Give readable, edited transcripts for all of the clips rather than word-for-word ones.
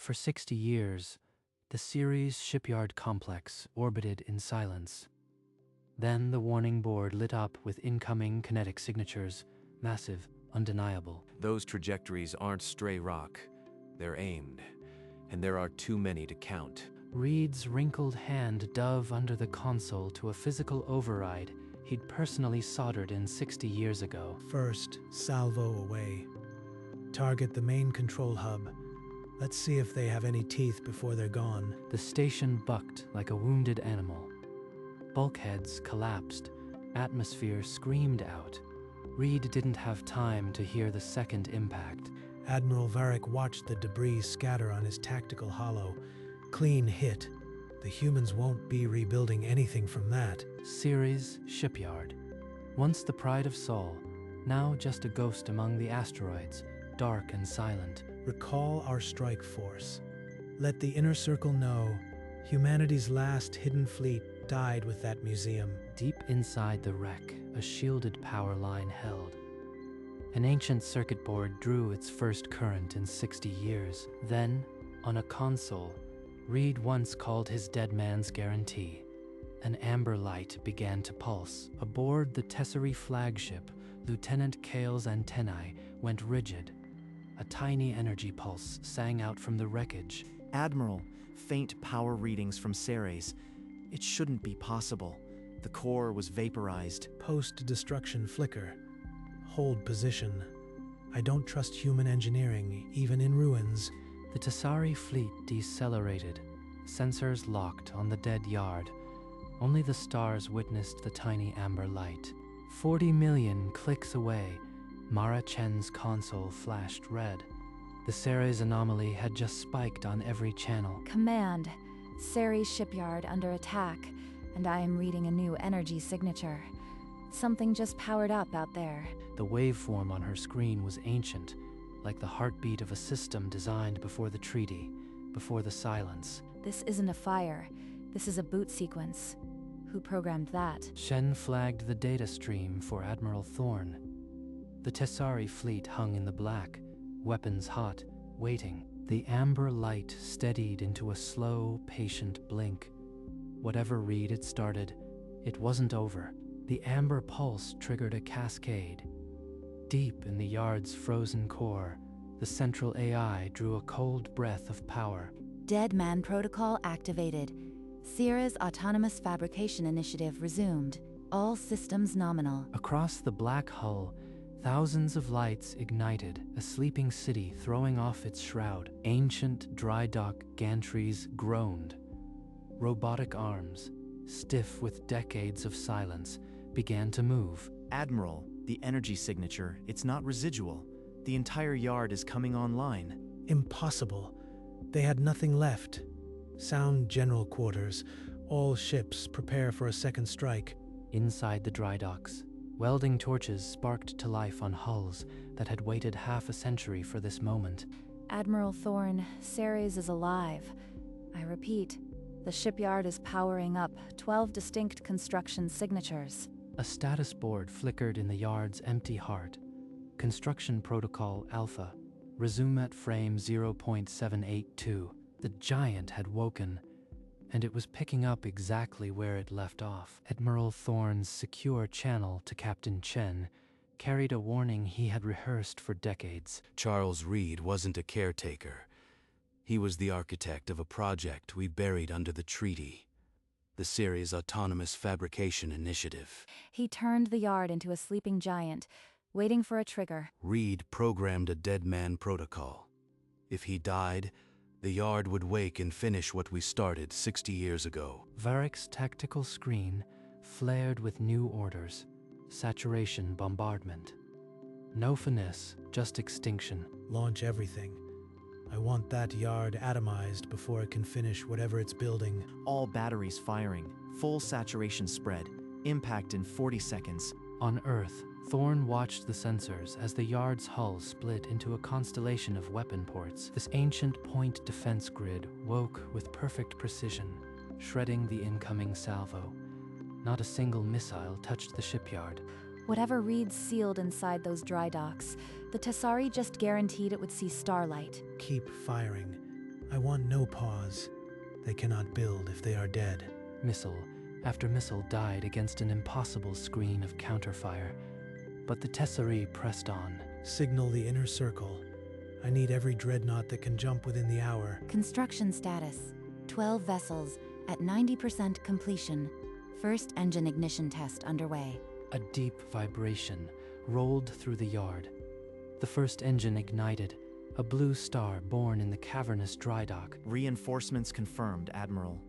For 60 years, the Ceres Shipyard complex orbited in silence. Then the warning board lit up with incoming kinetic signatures, massive, undeniable. Those trajectories aren't stray rock. They're aimed, and there are too many to count. Reed's wrinkled hand dove under the console to a physical override he'd personally soldered in 60 years ago. First, salvo away. Target the main control hub. Let's see if they have any teeth before they're gone. The station bucked like a wounded animal. Bulkheads collapsed. Atmosphere screamed out. Reed didn't have time to hear the second impact. Admiral Varric watched the debris scatter on his tactical hollow. Clean hit. The humans won't be rebuilding anything from that. Ceres Shipyard. Once the pride of Sol, now just a ghost among the asteroids, dark and silent. Recall our strike force. Let the inner circle know humanity's last hidden fleet died with that museum. Deep inside the wreck, a shielded power line held. An ancient circuit board drew its first current in 60 years. Then, on a console, Reed once called his dead man's guarantee. An amber light began to pulse. Aboard the Tesserae flagship, Lieutenant Kale's antennae went rigid. A tiny energy pulse sang out from the wreckage. Admiral, faint power readings from Ceres. It shouldn't be possible. The core was vaporized. Post-destruction flicker. Hold position. I don't trust human engineering, even in ruins. The Tesserae fleet decelerated, sensors locked on the dead yard. Only the stars witnessed the tiny amber light. 40 million clicks away, Mara Chen's console flashed red. The Ceres anomaly had just spiked on every channel. Command, Ceres Shipyard under attack, and I am reading a new energy signature. Something just powered up out there. The waveform on her screen was ancient, like the heartbeat of a system designed before the treaty, before the silence. This isn't a fire. This is a boot sequence. Who programmed that? Shen flagged the data stream for Admiral Thorne. The Tesserae fleet hung in the black, weapons hot, waiting. The amber light steadied into a slow, patient blink. Whatever read it started, it wasn't over. The amber pulse triggered a cascade. Deep in the yard's frozen core, the central AI drew a cold breath of power. Dead Man Protocol activated. Ceres Autonomous Fabrication Initiative resumed. All systems nominal. Across the black hull, thousands of lights ignited, a sleeping city throwing off its shroud. Ancient dry dock gantries groaned. Robotic arms, stiff with decades of silence, began to move. Admiral, the energy signature, it's not residual. The entire yard is coming online. Impossible. They had nothing left. Sound general quarters. All ships prepare for a second strike. Inside the dry docks, welding torches sparked to life on hulls that had waited half a century for this moment. Admiral Thorne, Ceres is alive. I repeat, the shipyard is powering up. 12 distinct construction signatures. A status board flickered in the yard's empty heart. Construction Protocol Alpha. Resume at frame 0.782. The giant had woken, and it was picking up exactly where it left off. Admiral Thorne's secure channel to Captain Chen carried a warning he had rehearsed for decades. Charles Reed wasn't a caretaker. He was the architect of a project we buried under the treaty. The Ceres Autonomous Fabrication Initiative. He turned the yard into a sleeping giant, waiting for a trigger. Reed programmed a dead man protocol. If he died, the yard would wake and finish what we started 60 years ago. Varric's tactical screen flared with new orders. Saturation bombardment. No finesse, just extinction. Launch everything. I want that yard atomized before it can finish whatever it's building. All batteries firing. Full saturation spread. Impact in 40 seconds. On Earth, Thorne watched the sensors as the yard's hull split into a constellation of weapon ports. This ancient point defense grid woke with perfect precision, shredding the incoming salvo. Not a single missile touched the shipyard. Whatever Reed's sealed inside those dry docks, the Tesserae just guaranteed it would see starlight. Keep firing. I want no pause. They cannot build if they are dead. Missile after missile died against an impossible screen of counterfire, but the Tesserae pressed on. Signal the inner circle. I need every dreadnought that can jump within the hour. Construction status 12 vessels at 90% completion. First engine ignition test underway. A deep vibration rolled through the yard. The first engine ignited, a blue star born in the cavernous dry dock. Reinforcements confirmed, Admiral.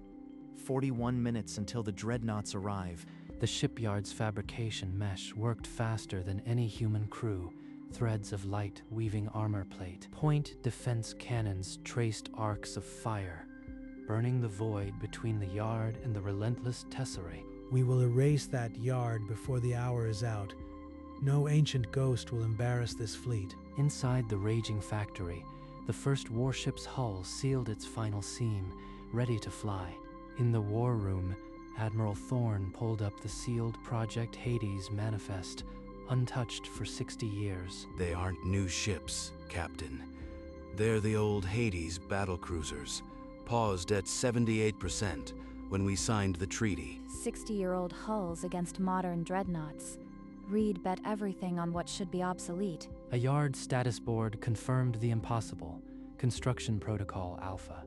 41 minutes until the dreadnoughts arrive. The shipyard's fabrication mesh worked faster than any human crew, threads of light weaving armor plate. Point defense cannons traced arcs of fire, burning the void between the yard and the relentless Tesserae. We will erase that yard before the hour is out. No ancient ghost will embarrass this fleet. Inside the raging factory, the first warship's hull sealed its final seam, ready to fly. In the war room, Admiral Thorne pulled up the sealed Project Hades manifest, untouched for 60 years. They aren't new ships, Captain. They're the old Hades battlecruisers, paused at 78% when we signed the treaty. 60-year-old hulls against modern dreadnoughts. Reed bet everything on what should be obsolete. A yard status board confirmed the impossible. Construction Protocol Alpha.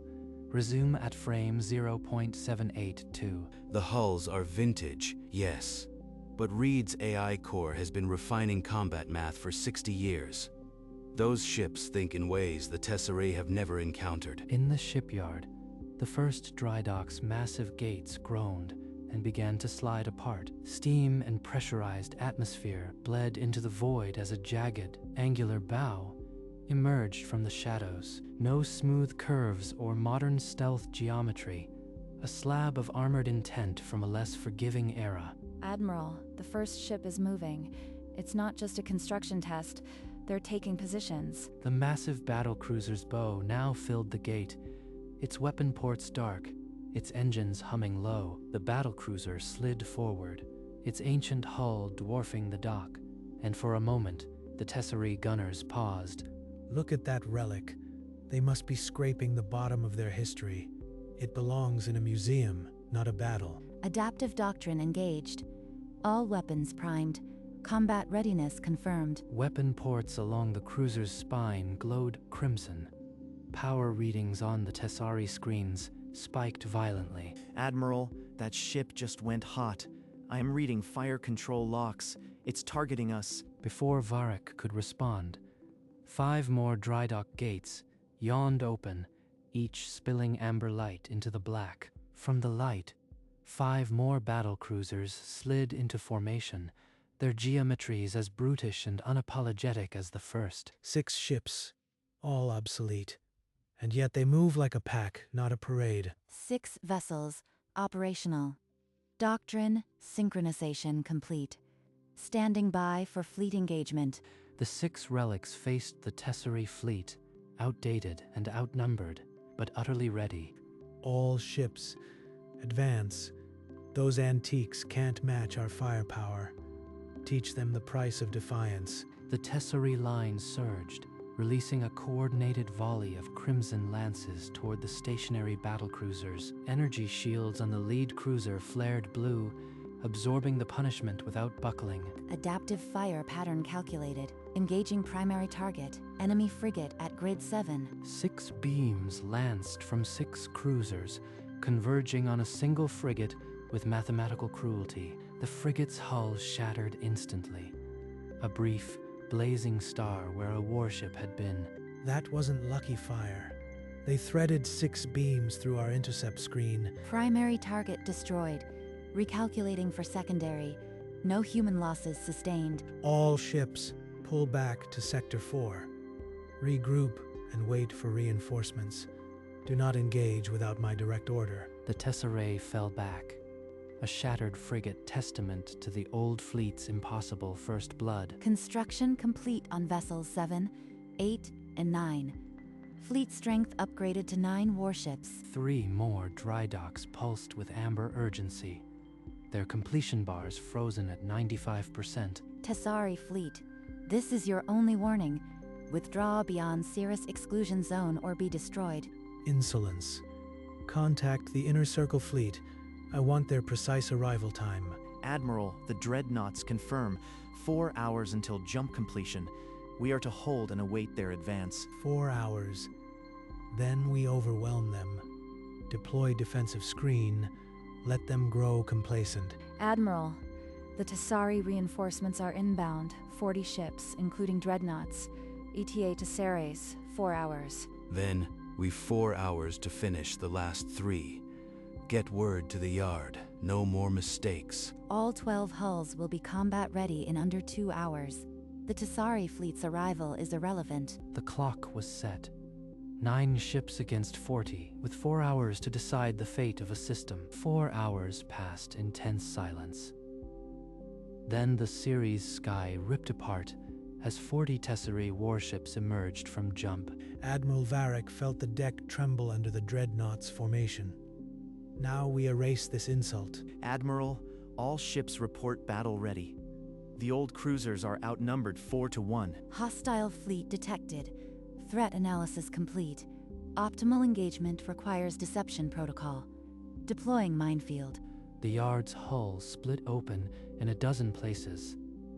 Resume at frame 0.782. The hulls are vintage, yes. But Reed's AI core has been refining combat math for 60 years. Those ships think in ways the Tesserae have never encountered. In the shipyard, the first dry dock's massive gates groaned and began to slide apart. Steam and pressurized atmosphere bled into the void as a jagged, angular bow emerged from the shadows. No smooth curves or modern stealth geometry, a slab of armored intent from a less forgiving era. Admiral, the first ship is moving. It's not just a construction test. They're taking positions. The massive battlecruiser's bow now filled the gate, its weapon ports dark, its engines humming low. The battlecruiser slid forward, its ancient hull dwarfing the dock, and for a moment, the Tesserae gunners paused. Look at that relic. They must be scraping the bottom of their history. It belongs in a museum, not a battle. Adaptive doctrine engaged. All weapons primed. Combat readiness confirmed. Weapon ports along the cruiser's spine glowed crimson. Power readings on the Tesserae screens spiked violently. Admiral, that ship just went hot. I am reading fire control locks. It's targeting us. Before Varric could respond, 5 more dry dock gates yawned open, each spilling amber light into the black. From the light, 5 more battle cruisers slid into formation, their geometries as brutish and unapologetic as the first. 6 ships, all obsolete. And yet they move like a pack, not a parade. 6 vessels, operational. Doctrine, synchronization complete. Standing by for fleet engagement. The 6 relics faced the Tesserae fleet, outdated and outnumbered, but utterly ready. All ships, advance. Those antiques can't match our firepower. Teach them the price of defiance. The Tesserae line surged, releasing a coordinated volley of crimson lances toward the stationary battlecruisers. Energy shields on the lead cruiser flared blue, absorbing the punishment without buckling. Adaptive fire pattern calculated. Engaging primary target. Enemy frigate at grid 7. 6 beams lanced from 6 cruisers, converging on a single frigate with mathematical cruelty. The frigate's hull shattered instantly. A brief, blazing star where a warship had been. That wasn't lucky fire. They threaded 6 beams through our intercept screen. Primary target destroyed. Recalculating for secondary. No human losses sustained. All ships, pull back to Sector 4. Regroup and wait for reinforcements. Do not engage without my direct order. The Tesserae fell back, a shattered frigate testament to the old fleet's impossible first blood. Construction complete on vessels 7, 8, and 9. Fleet strength upgraded to 9 warships. 3 more dry docks pulsed with amber urgency, their completion bars frozen at 95%. Tesserae fleet, this is your only warning. Withdraw beyond Cirrus exclusion zone or be destroyed. Insolence. Contact the Inner Circle Fleet. I want their precise arrival time. Admiral, the dreadnoughts confirm 4 hours until jump completion. We are to hold and await their advance. 4 hours. Then we overwhelm them. Deploy defensive screen. Let them grow complacent. Admiral, the Tessari reinforcements are inbound, 40 ships, including dreadnoughts. ETA to Ceres, 4 hours. Then, we've 4 hours to finish the last 3. Get word to the yard. No more mistakes. All 12 hulls will be combat ready in under 2 hours. The Tessari fleet's arrival is irrelevant. The clock was set. 9 ships against 40, with 4 hours to decide the fate of a system. 4 hours passed in tense silence. Then the Ceres sky ripped apart as 40 Tessari warships emerged from jump. Admiral Varric felt the deck tremble under the dreadnought's formation. Now we erase this insult. Admiral, all ships report battle ready. The old cruisers are outnumbered 4 to 1. Hostile fleet detected. Threat analysis complete. Optimal engagement requires deception protocol. Deploying minefield. The yard's hull split open in a dozen places,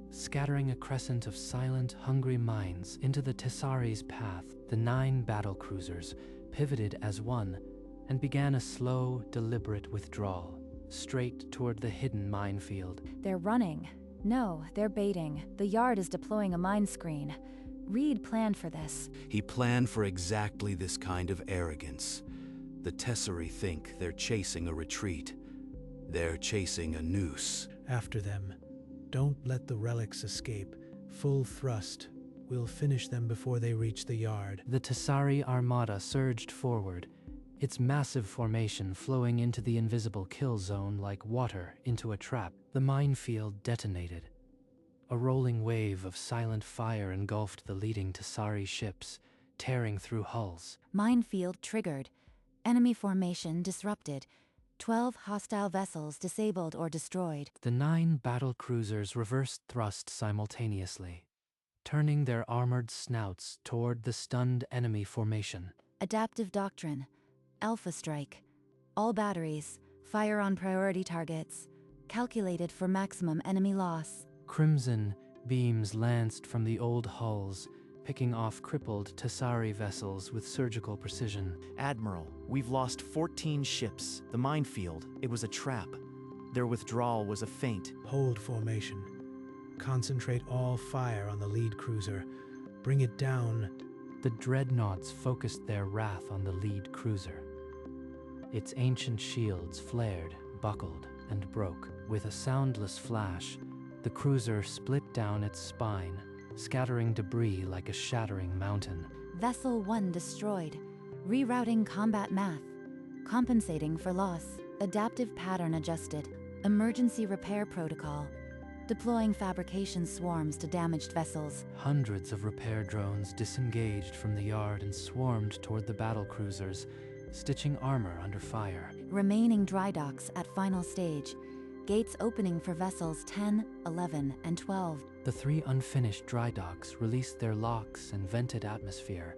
scattering a crescent of silent, hungry mines into the Tessari's path. The 9 battle cruisers pivoted as one and began a slow, deliberate withdrawal, straight toward the hidden minefield. They're running. No, they're baiting. The yard is deploying a mine screen. Reed planned for this. He planned for exactly this kind of arrogance. The Tessari think they're chasing a retreat. They're chasing a noose. After them. Don't let the relics escape. Full thrust. We'll finish them before they reach the yard. The Tessari armada surged forward, its massive formation flowing into the invisible kill zone like water into a trap. The minefield detonated. A rolling wave of silent fire engulfed the leading Tessari ships, tearing through hulls. Minefield triggered. Enemy formation disrupted. 12 hostile vessels disabled or destroyed. The 9 battle cruisers reversed thrust simultaneously, turning their armored snouts toward the stunned enemy formation. Adaptive doctrine. Alpha strike. All batteries. Fire on priority targets. Calculated for maximum enemy loss. Crimson beams lanced from the old hulls, picking off crippled Tessari vessels with surgical precision. Admiral, we've lost 14 ships. The minefield, it was a trap. Their withdrawal was a feint. Hold formation. Concentrate all fire on the lead cruiser. Bring it down. The dreadnoughts focused their wrath on the lead cruiser. Its ancient shields flared, buckled, and broke. With a soundless flash, the cruiser split down its spine, scattering debris like a shattering mountain. Vessel 1 destroyed. Rerouting combat math. Compensating for loss. Adaptive pattern adjusted. Emergency repair protocol. Deploying fabrication swarms to damaged vessels. Hundreds of repair drones disengaged from the yard and swarmed toward the battle cruisers, stitching armor under fire. Remaining dry docks at final stage. Gates opening for vessels 10, 11, and 12. The 3 unfinished dry docks released their locks and vented atmosphere,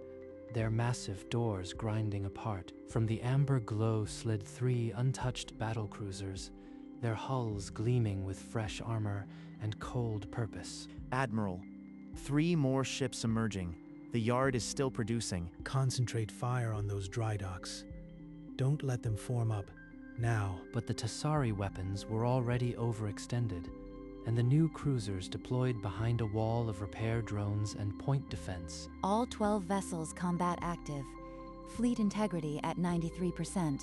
their massive doors grinding apart. From the amber glow slid 3 untouched battle cruisers, their hulls gleaming with fresh armor and cold purpose. Admiral, 3 more ships emerging. The yard is still producing. Concentrate fire on those dry docks. Don't let them form up. Now. But the Tessari weapons were already overextended, and the new cruisers deployed behind a wall of repair drones and point defense. All 12 vessels combat active. Fleet integrity at 93%.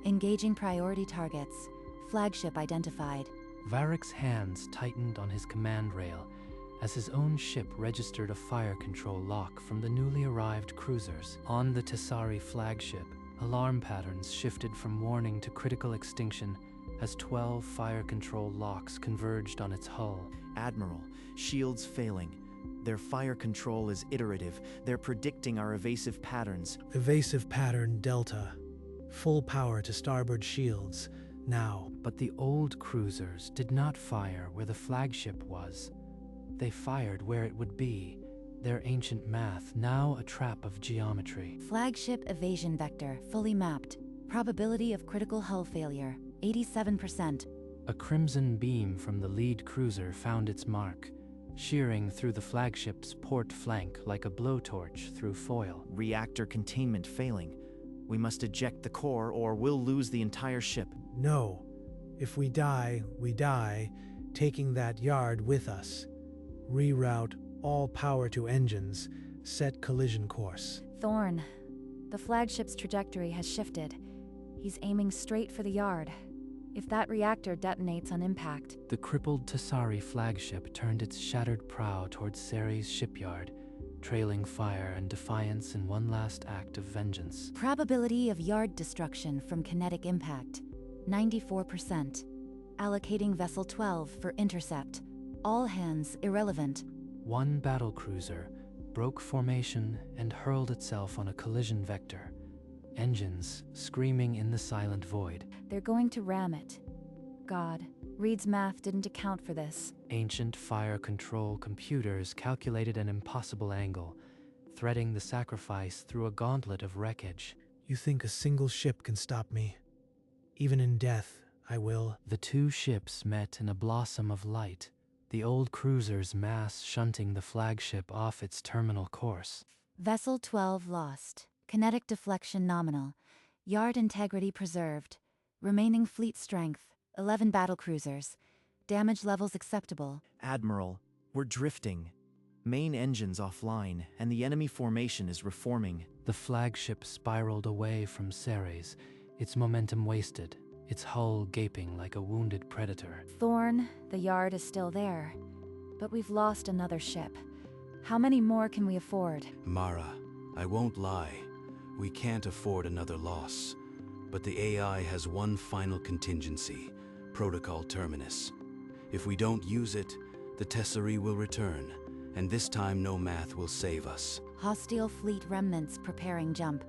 Engaging priority targets. Flagship identified. Varric's hands tightened on his command rail as his own ship registered a fire control lock from the newly arrived cruisers. On the Tessari flagship, alarm patterns shifted from warning to critical extinction as 12 fire control locks converged on its hull. Admiral, shields failing. Their fire control is iterative. They're predicting our evasive patterns. Evasive pattern Delta. Full power to starboard shields. Now. But the old cruisers did not fire where the flagship was. They fired where it would be, their ancient math now a trap of geometry. Flagship evasion vector fully mapped. Probability of critical hull failure, 87%. A crimson beam from the lead cruiser found its mark, shearing through the flagship's port flank like a blowtorch through foil. Reactor containment failing. We must eject the core or we'll lose the entire ship. No. If we die, we die, taking that yard with us. Reroute all power to engines. Set collision course. Thorn, the flagship's trajectory has shifted. He's aiming straight for the yard. If that reactor detonates on impact, The crippled Tassari flagship turned its shattered prow towards Ceres Shipyard, trailing fire and defiance in one last act of vengeance. Probability of yard destruction from kinetic impact, 94%. Allocating Vessel 12 for intercept. All hands irrelevant. One battlecruiser broke formation and hurled itself on a collision vector, engines screaming in the silent void. they're going to ram it. God, Reed's math didn't account for this. Ancient fire control computers calculated an impossible angle, threading the sacrifice through a gauntlet of wreckage. You think a single ship can stop me? Even in death, I will. The two ships met in a blossom of light, the old cruiser's mass shunting the flagship off its terminal course. Vessel 12 lost. Kinetic deflection nominal. Yard integrity preserved. Remaining fleet strength, 11 battlecruisers. Damage levels acceptable. Admiral, we're drifting. Main engines offline, and the enemy formation is reforming. The flagship spiraled away from Ceres, its momentum wasted, its hull gaping like a wounded predator. Thorn, the yard is still there. But we've lost another ship. How many more can we afford? Mara, I won't lie. We can't afford another loss. But the AI has one final contingency, Protocol Terminus. If we don't use it, the Tesserae will return, and this time no math will save us. Hostile fleet remnants preparing jump.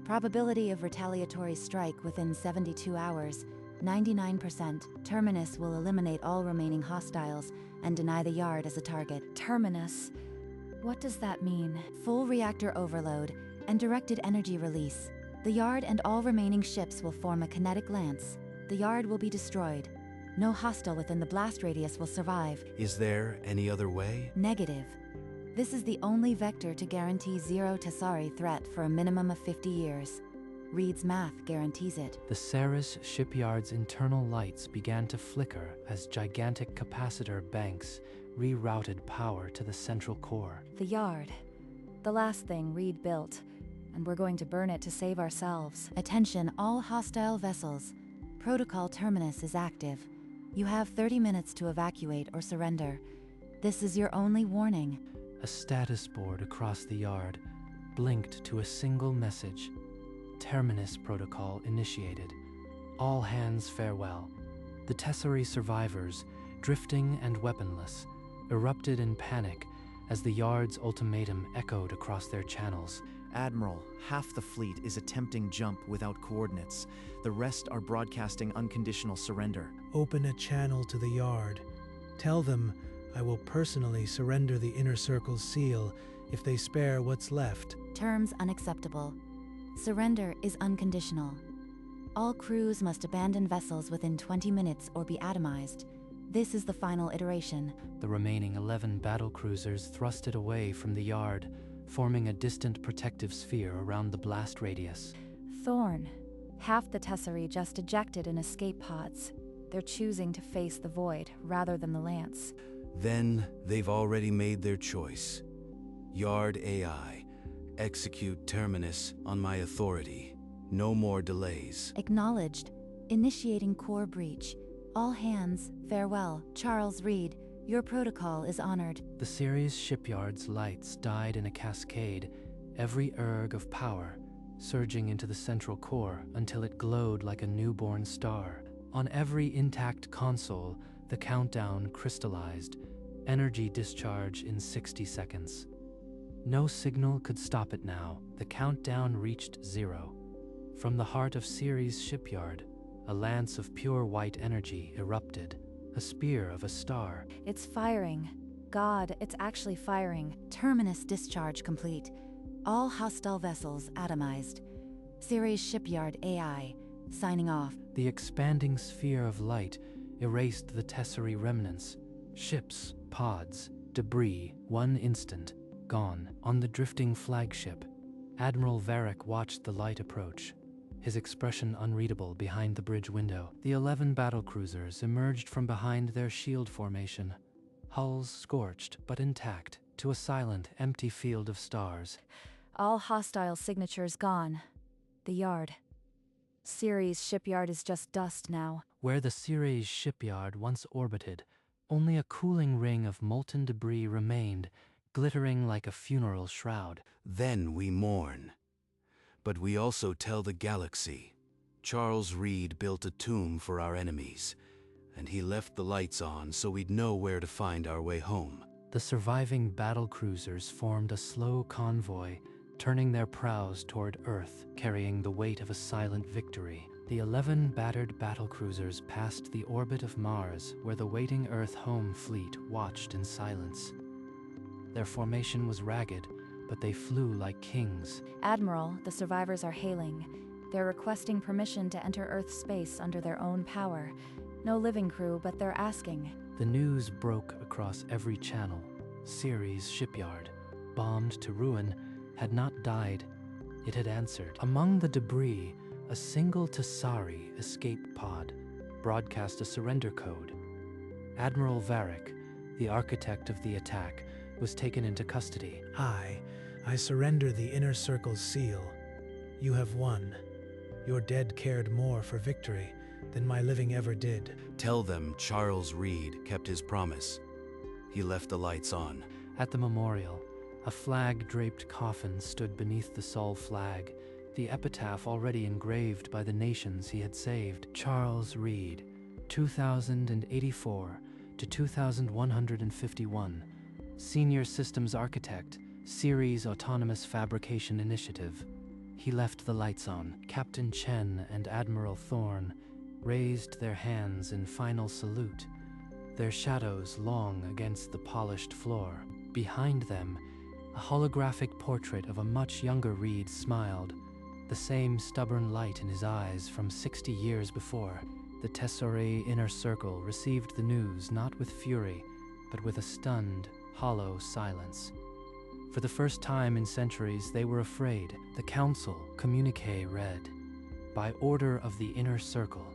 Probability of retaliatory strike within 72 hours, 99%. Terminus will eliminate all remaining hostiles and deny the yard as a target. Terminus. What does that mean? Full reactor overload and directed energy release. The yard and all remaining ships will form a kinetic lance. The yard will be destroyed. No hostile within the blast radius will survive. Is there any other way? Negative. This is the only vector to guarantee zero Tassari threat for a minimum of 50 years. Reed's math guarantees it. The Ceres Shipyard's internal lights began to flicker as gigantic capacitor banks rerouted power to the central core. The yard. The last thing Reed built. And we're going to burn it to save ourselves. Attention all hostile vessels. Protocol Terminus is active. You have 30 minutes to evacuate or surrender. This is your only warning. A status board across the yard blinked to a single message. Terminus protocol initiated. All hands farewell. The Tesserae survivors, drifting and weaponless, erupted in panic as the yard's ultimatum echoed across their channels. Admiral, half the fleet is attempting jump without coordinates. The rest are broadcasting unconditional surrender. Open a channel to the yard. Tell them I will personally surrender the Inner Circle's seal if they spare what's left. Terms unacceptable. Surrender is unconditional. All crews must abandon vessels within 20 minutes or be atomized. This is the final iteration. The remaining 11 battlecruisers thrusted away from the yard, forming a distant protective sphere around the blast radius. Thorn. Half the Tesserae just ejected in escape pods. They're choosing to face the void rather than the lance. Then they've already made their choice. Yard AI, execute Terminus on my authority. No more delays. Acknowledged. Initiating core breach. All hands, farewell. Charles Reed, your protocol is honored. The Ceres Shipyard's lights died in a cascade, every erg of power surging into the central core until it glowed like a newborn star. On every intact console, the countdown crystallized, energy discharge in 60 seconds. No signal could stop it now. The countdown reached 0. From the heart of Ceres Shipyard, a lance of pure white energy erupted, a spear of a star. It's firing. God, it's actually firing. Terminus discharge complete. All hostile vessels atomized. Ceres Shipyard AI, signing off. The expanding sphere of light erased the tesserae remnants. Ships, pods, debris, one instant, gone. On the drifting flagship, Admiral Varric watched the light approach, his expression unreadable behind the bridge window. The 11 battlecruisers emerged from behind their shield formation, hulls scorched but intact, to a silent, empty field of stars. All hostile signatures gone. The yard. Ceres Shipyard is just dust now. Where the Ceres Shipyard once orbited, only a cooling ring of molten debris remained, glittering like a funeral shroud. Then we mourn. But we also tell the galaxy. Charles Reed built a tomb for our enemies, and he left the lights on so we'd know where to find our way home. The surviving battlecruisers formed a slow convoy, turning their prows toward Earth, carrying the weight of a silent victory. The 11 battered battlecruisers passed the orbit of Mars, where the waiting Earth home fleet watched in silence. Their formation was ragged, but they flew like kings. Admiral, the survivors are hailing. They're requesting permission to enter Earth's space under their own power. No living crew, but they're asking. The news broke across every channel. Ceres Shipyard, bombed to ruin, had not died. It had answered. Among the debris, a single Tessari escape pod broadcast a surrender code. Admiral Varric, the architect of the attack, was taken into custody. I surrender the Inner Circle's seal. You have won. Your dead cared more for victory than my living ever did. Tell them Charles Reed kept his promise. He left the lights on. At the memorial, a flag-draped coffin stood beneath the Sol flag, the epitaph already engraved by the nations he had saved. Charles Reed, 2084 to 2151, Senior Systems Architect, Ceres Autonomous Fabrication Initiative. He left the lights on. Captain Chen and Admiral Thorne raised their hands in final salute, their shadows long against the polished floor. Behind them, a holographic portrait of a much younger Reed smiled, the same stubborn light in his eyes from 60 years before. The Tesserae Inner Circle received the news not with fury, but with a stunned, hollow silence. For the first time in centuries, they were afraid. The Council communique read, "By order of the Inner Circle,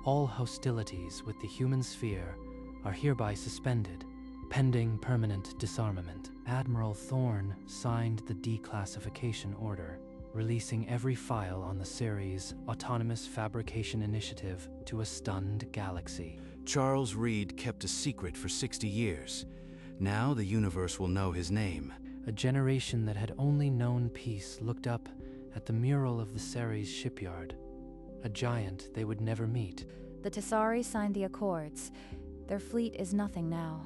all hostilities with the human sphere are hereby suspended, pending permanent disarmament." Admiral Thorne signed the declassification order, releasing every file on the Ceres Autonomous Fabrication Initiative to a stunned galaxy. Charles Reed kept a secret for 60 years. Now the universe will know his name. A generation that had only known peace looked up at the mural of the Ceres Shipyard, a giant they would never meet. The Tessari signed the Accords. Their fleet is nothing now.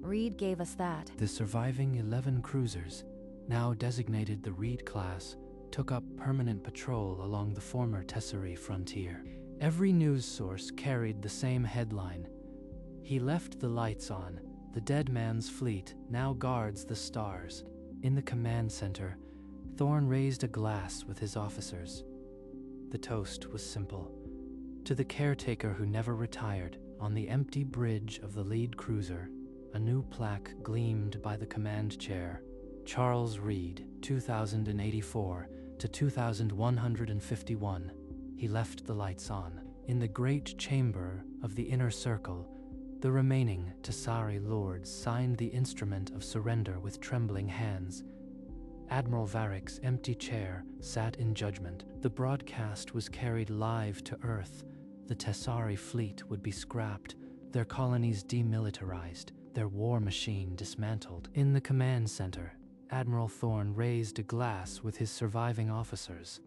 Reed gave us that. The surviving 11 cruisers, now designated the Reed class, took up permanent patrol along the former Tesserae frontier. Every news source carried the same headline: "He left the lights on. The dead man's fleet now guards the stars." In the command center, Thorne raised a glass with his officers. The toast was simple. To the caretaker who never retired, on the empty bridge of the lead cruiser, a new plaque gleamed by the command chair. Charles Reed, 2084 to 2151. He left the lights on. In the great chamber of the Inner Circle, the remaining Tessari lords signed the instrument of surrender with trembling hands. Admiral Varric's empty chair sat in judgment. The broadcast was carried live to Earth. The Tessari fleet would be scrapped, their colonies demilitarized, their war machine dismantled. In the command center, Admiral Thorne raised a glass with his surviving officers.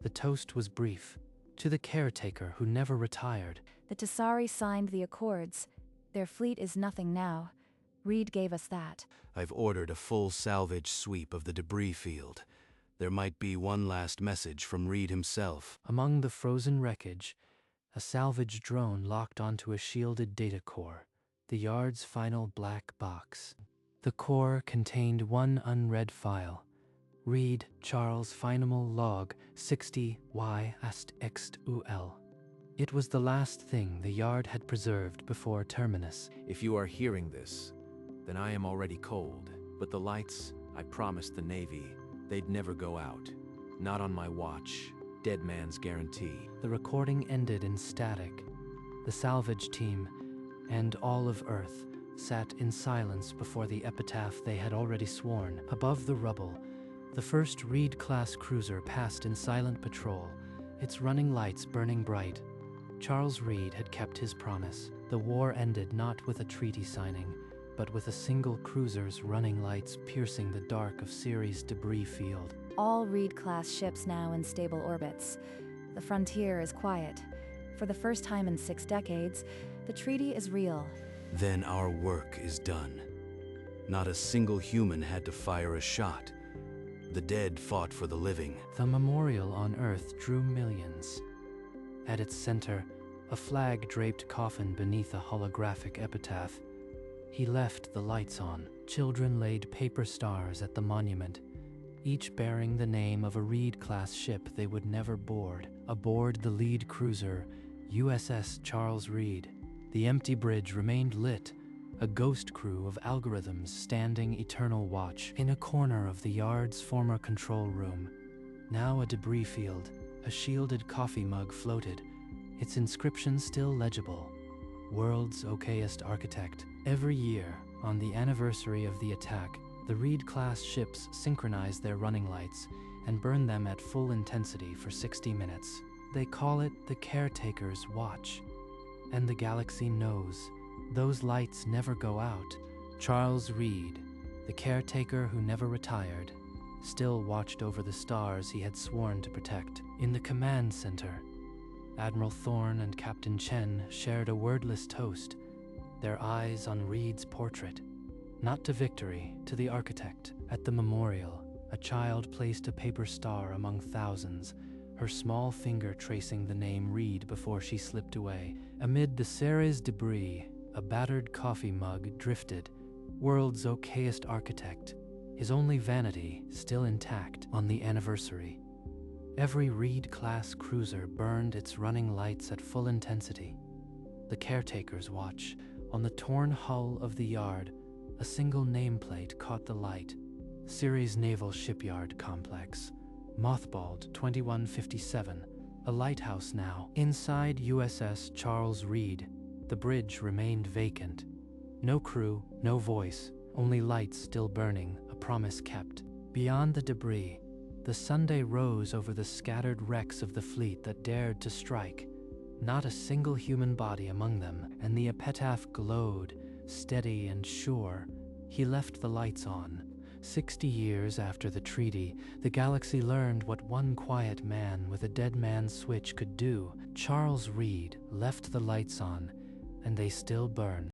The toast was brief. To the caretaker who never retired. The Tessari signed the Accords. Their fleet is nothing now. Reed gave us that. I've ordered a full salvage sweep of the debris field. There might be one last message from Reed himself. Among the frozen wreckage, a salvage drone locked onto a shielded data core, the yard's final black box. The core contained one unread file. Read Charles Final Log 60 Y XUL. It was the last thing the yard had preserved before terminus. If you are hearing this, then I am already cold. But the lights, I promised the Navy, they'd never go out. Not on my watch. Dead man's guarantee. The recording ended in static. The salvage team and all of Earth sat in silence before the epitaph they had already sworn. Above the rubble, the first Reed-class cruiser passed in silent patrol, its running lights burning bright. Charles Reed had kept his promise. The war ended not with a treaty signing, but with a single cruiser's running lights piercing the dark of Ceres' debris field. All Reed-class ships now in stable orbits. The frontier is quiet. For the first time in 6 decades, the treaty is real. Then our work is done. Not a single human had to fire a shot. The dead fought for the living. The memorial on Earth drew millions. At its center, a flag-draped coffin beneath a holographic epitaph. He left the lights on. Children laid paper stars at the monument, each bearing the name of a Reed-class ship they would never board. Aboard the lead cruiser, USS Charles Reed, the empty bridge remained lit, a ghost crew of algorithms standing eternal watch. In a corner of the yard's former control room, now a debris field, a shielded coffee mug floated, its inscription still legible. World's okayest architect. Every year, on the anniversary of the attack, the Reed-class ships synchronize their running lights and burn them at full intensity for 60 minutes. They call it the Caretaker's Watch. And the galaxy knows those lights never go out. Charles Reed, the caretaker who never retired, still watched over the stars he had sworn to protect. In the command center, Admiral Thorne and Captain Chen shared a wordless toast, their eyes on Reed's portrait. Not to victory, to the architect. At the memorial, a child placed a paper star among thousands, her small finger tracing the name Reed before she slipped away. Amid the Ceres debris, a battered coffee mug drifted, world's okayest architect, his only vanity still intact on the anniversary. Every Reed-class cruiser burned its running lights at full intensity. The Caretaker's Watch, on the torn hull of the yard, a single nameplate caught the light. Ceres Naval Shipyard Complex, mothballed 2157, a lighthouse now. Inside USS Charles Reed, the bridge remained vacant. No crew, no voice, only lights still burning, a promise kept. Beyond the debris, the Sunday rose over the scattered wrecks of the fleet that dared to strike. Not a single human body among them, and the epitaph glowed, steady and sure. He left the lights on. 60 years after the treaty, the galaxy learned what one quiet man with a dead man's switch could do. Charles Reed left the lights on, and they still burn.